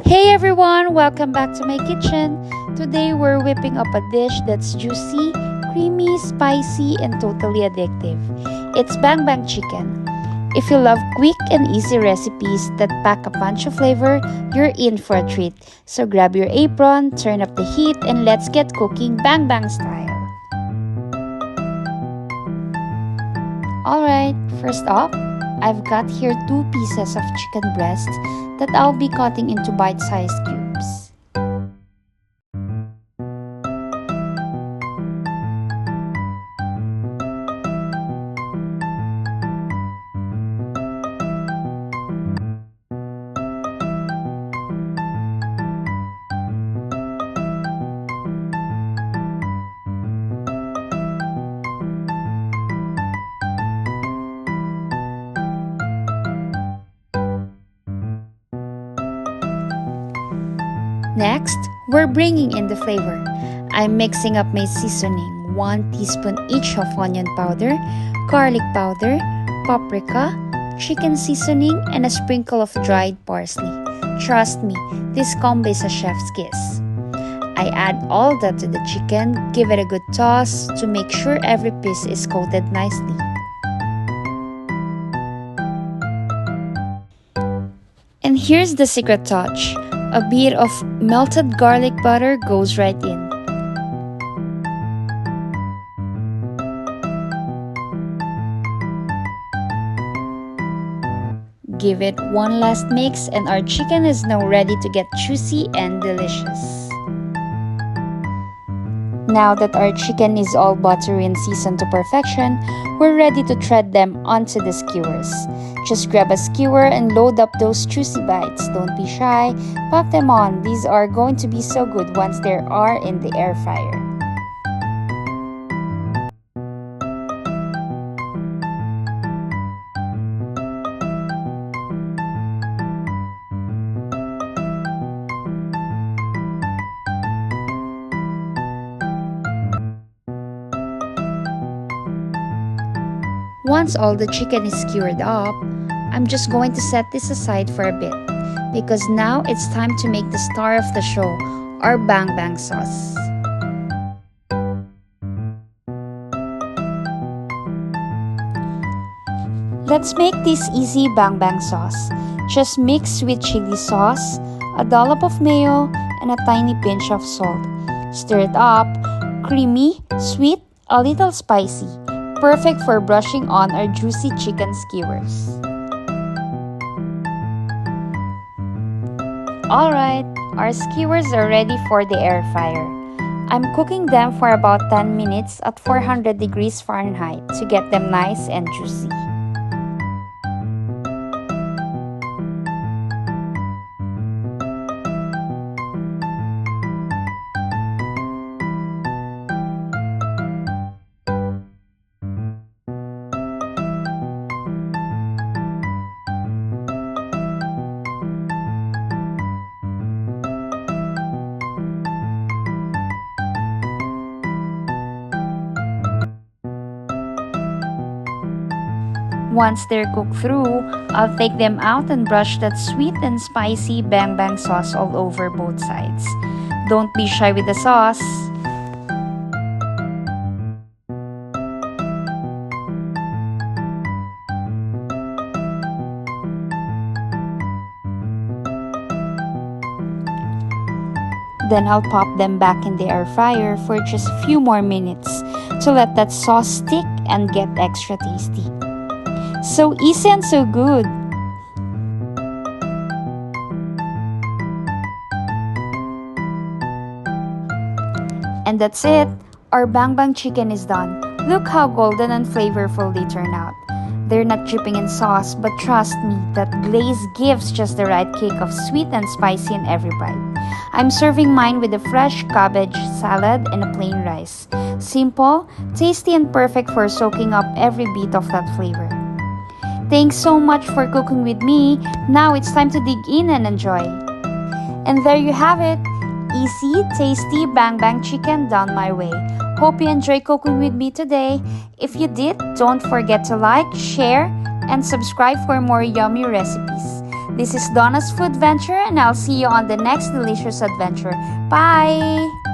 Hey everyone, welcome back to my kitchen. Today we're whipping up a dish that's juicy, creamy, spicy, and totally addictive. It's Bang Bang chicken. If you love quick and easy recipes that pack a punch of flavor, you're in for a treat. So grab your apron, turn up the heat, and let's get cooking Bang Bang style. Alright, first up, I've got here 2 pieces of chicken breast that I'll be cutting into bite-sized cubes. Next, we're bringing in the flavor. I'm mixing up my seasoning, 1 teaspoon each of onion powder, garlic powder, paprika, chicken seasoning, and a sprinkle of dried parsley. Trust me, this combo is a chef's kiss. I add all that to the chicken, give it a good toss to make sure every piece is coated nicely. And here's the secret touch. A bit of melted garlic butter goes right in. Give it one last mix and our chicken is now ready to get juicy and delicious. Now that our chicken is all buttery and seasoned to perfection, we're ready to thread them onto the skewers. Just grab a skewer and load up those juicy bites. Don't be shy, pop them on. These are going to be so good once they are in the air fryer. Once all the chicken is skewered up, I'm just going to set this aside for a bit because now it's time to make the star of the show, our Bang Bang sauce. Let's make this easy Bang Bang sauce. Just mix sweet chili sauce, a dollop of mayo, and a tiny pinch of salt. Stir it up, creamy, sweet, a little spicy. Perfect for brushing on our juicy chicken skewers. Alright, our skewers are ready for the air fryer. I'm cooking them for about 10 minutes at 400 degrees Fahrenheit to get them nice and juicy. Once they're cooked through, I'll take them out and brush that sweet and spicy Bang Bang sauce all over both sides. Don't be shy with the sauce. Then I'll pop them back in the air fryer for just a few more minutes to let that sauce stick and get extra tasty. So easy and so good. And that's it. Our Bang Bang chicken is done. Look how golden and flavorful they turn out. They're not dripping in sauce, but trust me, that glaze gives just the right kick of sweet and spicy in every bite. I'm serving mine with a fresh cabbage salad and a plain rice. Simple, tasty, and perfect for soaking up every bit of that flavor. Thanks so much for cooking with me. Now it's time to dig in and enjoy. And there you have it. Easy, tasty Bang Bang chicken done my way. Hope you enjoy cooking with me today. If you did, don't forget to like, share, and subscribe for more yummy recipes. This is Donna's Food Venture, and I'll see you on the next delicious adventure. Bye!